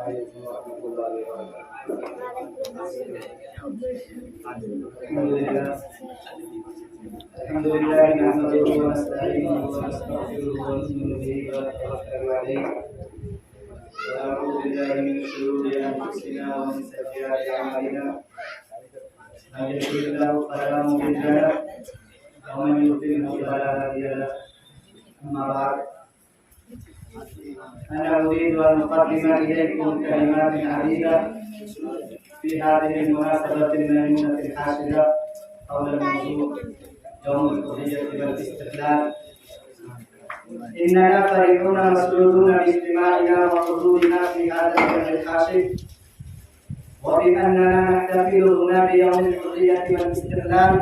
عليكم ورحمة الله وبركاته. الحمد لله نحمده ونستعينه ونستغفره ونؤمن به ونتوكل عليه ونعوذ بالله من شرور أنفسنا ومن سيئات أعمالنا من يهده الله فلا مضل له ومن يضلل فلا هادي له. أما بعد أنا أريد أن أقدم إليكم كلمات عديدة في هذه المناسبة الميمونة الحاشرة حول الموضوع يوم الحرية والاستقلال. إننا فرحون مسرورون باجتماعنا وحضورنا في هذا اليوم الحاشر، وبأننا نحتفل هنا بيوم الحرية والاستقلال،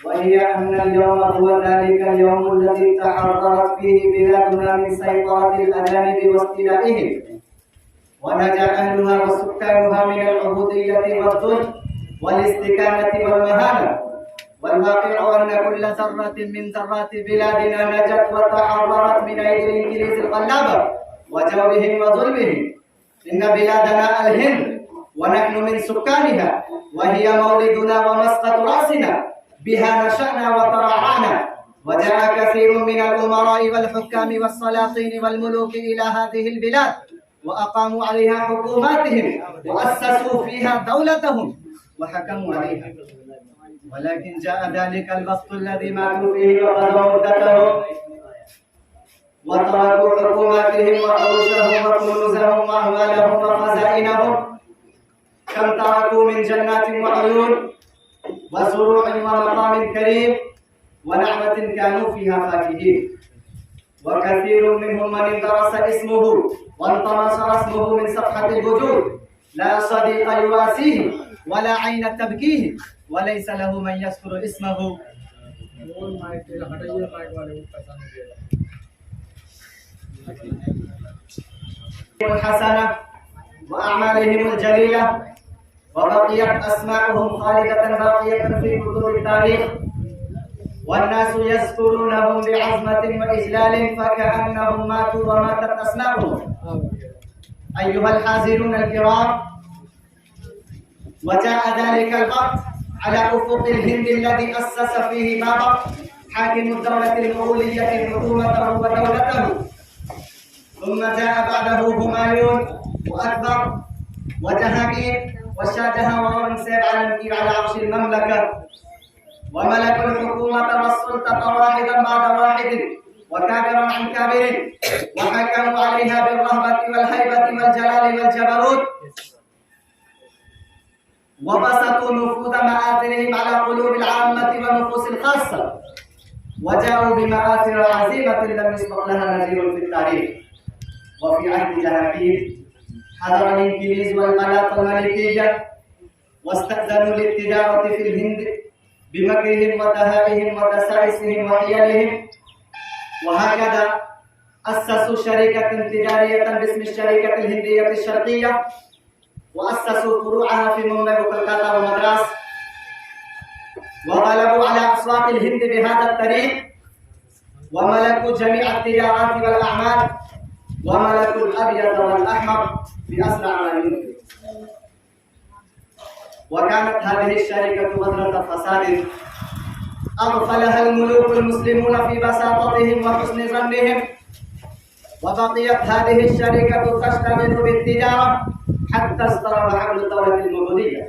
وهي أن اليوم هو ذلك اليوم الذي تحررت فيه بلادنا من سيطرة الأجانب واستيلائهم، ونجا أهلها وسكانها من العبودية والظلم والاستكانة والمهانة. والواقع أن كل ذرة من ذرات بلادنا نجت وتحررت من أيدي الإنجليز الغلابة وجورهم وظلمهم. إن بلادنا الهند ونحن من سكانها، وهي مولدنا ومسقط رأسنا، بها نشأنا وترعانا. وجاء كثير من الأمراء والحكام والسلاطين والملوك إلى هذه البلاد وأقاموا عليها حكوماتهم وأسسوا فيها دولتهم وحكموا عليها، ولكن جاء ذلك الوقت الذي ماتوا فيه وقضوا مدتهم وتركوا حكوماتهم وعروشهم وكنوزهم وأموالهم وخزائنهم. كم تركوا من جنات وعيون وزروع ومقام كريم ونعمة كانوا فيها فاكهين. وكثير منهم من اندرس اسمه وانطمس رسمه من صفحة الوجود، لا صديق يواسيه ولا عين تبكيه، وليس له من يذكر اسمه. الحسنة وأعمالهم الجليلة، وبقيت أسماءهم خالدة باقية في كتب التاريخ، والناس يذكرونهم بعظمة وإجلال فكأنهم ماتوا وماتت أسماءهم. أيها الحاضرون الكرام، وجاء ذلك الوقت على أفق الهند الذي أسس فيه بابا حاكم الدولة المغولية حكومته ودولته، ثم جاء بعده همايون وأكبر وجهانغير وشاهجهان وأورنغزيب على عرش المملكة، وملكوا الحكومة والسلطة واحدا بعد واحد وكابرا عن كابر، وحكموا عليها بالرهبة والهيبة والجلال والجبروت، وبسطوا نفوذ مآثرهم على قلوب العامة والنفوس الخاصة، وجاءوا بمآثر عظيمة لم يسبق لها نظير في التاريخ. وفي عهد جهانغير حضر الإنجليز والملاك الملكية واستأذنوا للتجارة في الهند بمكرهم ودهائهم ودسائسهم وحيلهم، وهكذا أسسوا شركة تجارية باسم الشركة الهندية الشرقية، وأسسوا فروعها في ممبي وكلكاتا ومدراس، وغلبوا على أسواق الهند بهذا الطريق، وملكوا جميع التجارات والأعمال، وملكوا الأبيض والأحمر بأسرع ما يمكن. وكانت هذه الشركة بذرة فساد أغفلها الملوك المسلمون في بساطتهم وحسن ظنهم، وبقيت هذه الشركة تشتغل بالتجارة حتى استرب حمل الدولة المغولية،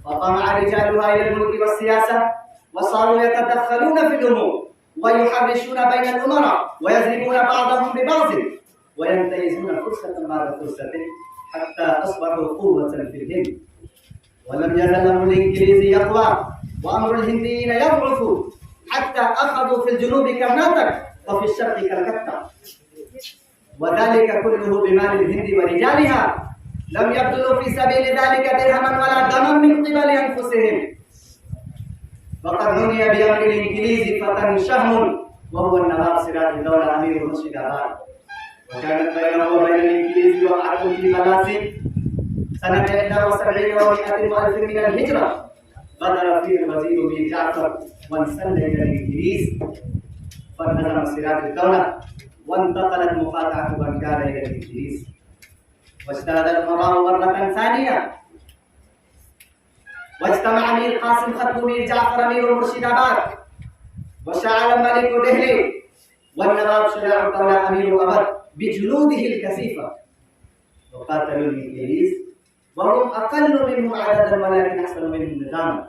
وطمع رجالها إلى الملك والسياسة، وصاروا يتدخلون في الأمور ويحرشون بين الأمراء ويضربون بعضهم ببعض وينتهزون فرصة بعد فرصة حتى أصبحوا قوة في الهند. ولم يزل أمر الإنجليز يقوى وأمر الهنديين يضعف حتى أخذوا في الجنوب كرناطك وفي الشرق كلكتة، وذلك كله بمال الهند ورجالها، لم يبذلوا في سبيل ذلك درهما ولا دما من قبل أنفسهم. وقد عني بأمر الإنجليز فتى شهم وهو النواب سراج الدولة أمير مرشداباد، وكانت بينه وبين الإنجليز وقعة في ملاسي سنة 71 و100 وألف من الهجرة. غدر فيه الوزير بن جعفر وانسل إلى الإنجليز فانهزم سراج الدولة وانتقلت مقاطعة بنغال إلى الإنجليز. واجتهد القضاء مرة ثانية، واجتمع أمير قاسم ختم مير جعفر أمير مرشداباد، وشعل ملك دهلي، والنواب شجاع الدولة أمير أبد بجنوده الكثيفة، وقاتلوا الإنجليز وهم أقل منهم عددا ولكن أحسن منهم نظاما،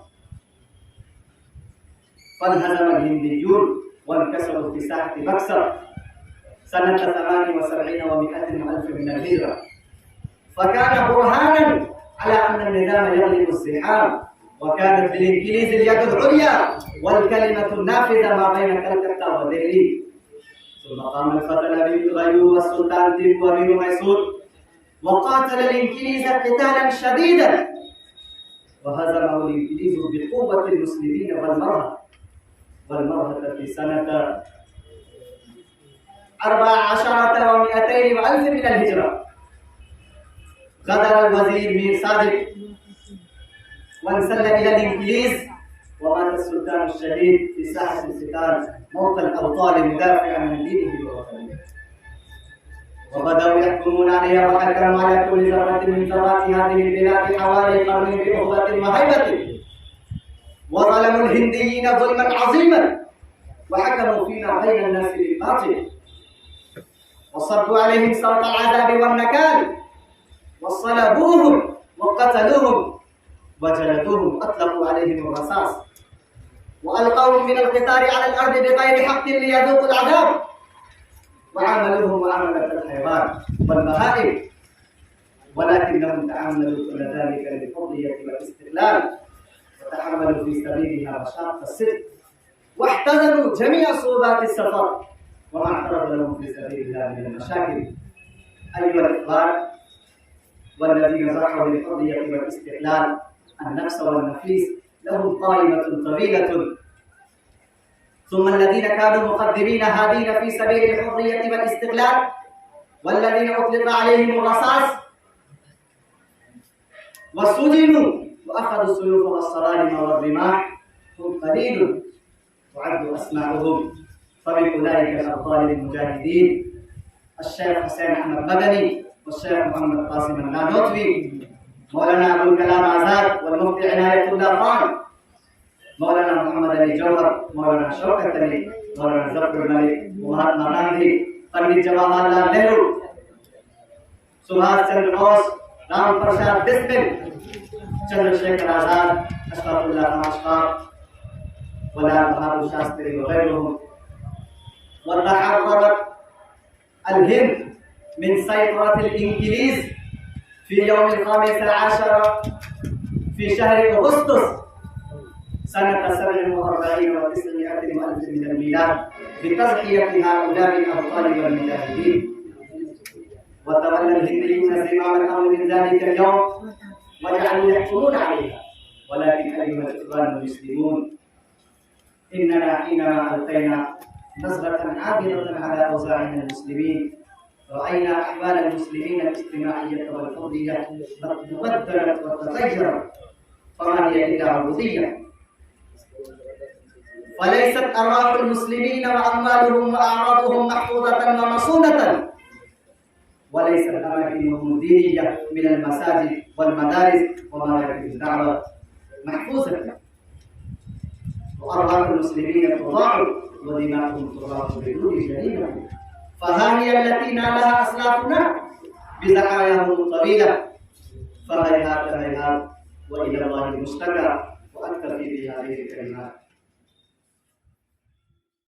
فانهزم الهنديون وانكسروا في ساحة بكسر سنة 78 و100 ألف من الهجرة، فكان برهانا على أن النظام يغلب الزحام، وكانت للإنجليز اليد العليا والكلمة النافذة ما بين كلكتا ودهلي. ثم قام الفتى نبيل غيوب والسلطان تيمور وأمير ميسور وقاتل الإنجليز قتالا شديدا، وهزمه الإنجليز بقوة المسلمين والمرهة في سنة 14 و200 ألف من الهجرة. غدر الوزير مير صادق وانسل إلى الإنجليز، ومات السلطان الشهيد في ساحة القتال موت الأبطال مدافعا عن دينه ووطنه. وبدأوا يحكمون عليها وحكموا على كل ذرة من ذرات هذه البلاد حوالي قرن بأخوة وهيبة، وظلموا الهنديين ظلما عظيما، وحكموا فينا بين الناس بالباطل، وصبوا عليهم صوت العذاب والنكال، وصلبوهم وقتلوهم وجلدوهم، أطلقوا عليهم الرصاص، وألقوهم من القطار على الأرض بغير حق ليذوقوا العذاب، وعاملوهم معاملة الحيوان والبهائم، ولكنهم تعاملوا كل ذلك بالحرية والاستقلال، وتحملوا في سبيلها مشاق الصدق، واحتضنوا جميع صعوبات السفر وما اعترض لهم في سبيل الله من المشاكل. أيها الإخوان والذين زرعوا للحرية والاستقلال النفس والنفيس لهم قائمة طويلة، ثم الذين كانوا مقدمين هادين في سبيل الحرية والاستقلال والذين أطلق عليهم الرصاص وسجنوا وأخذوا السيوف والصوارم والرماح هم قليل تعد أسماءهم، فمن أولئك الأبطال المجاهدين الشيخ حسين أحمد مدني والشيخ محمد قاسم النانوتوي، مولانا أبو الكلام آزاد والمفتي عناية الله خان، مولانا محمد علي جوهر، مولانا شوكت علي، مولانا ظفر الملك، مهاتما غاندھی، पंडित जवाहरलाल नेहरू, सुभाष चंद्र बोस, राम प्रसाद बिस्मिल, चंद्रशेखर आजाद, अशफाकुल्लाह खान अशफाक, वलाल बहादुर शास्त्री वगैरهم. وتحررت الهند من سيطرة الإنجليز في يوم 15 في شهر أغسطس سنة 47 و900 ألف من الميلاد بتضحية هؤلاء الأبطال والمجاهدين. وتولى الهنديون زمام الأمر من ذلك اليوم وجعلوا يحكمون عليها. ولكن أيها الإخوان المسلمون، إننا حينما ألقينا نظرة عابرة على أوضاعنا المسلمين رأينا أحوال المسلمين الاجتماعية والفردية قد تبدلت وتغيرت، فما هي إلا عبودية، فليست أرواح المسلمين وأموالهم وأعراضهم محفوظة ومصونة، وليست أماكنهم الدينية من المساجد والمدارس ومراكز الدعوة محفوظة، وأرواح المسلمين تضاع ودماؤهم تضاع بدون جريمة، فها هي التي نالها أسلافنا بزعاياهم الطويلة. فهيهات هيهات وإلى الله المشتكى، وأكتفي بهذه الكلمات.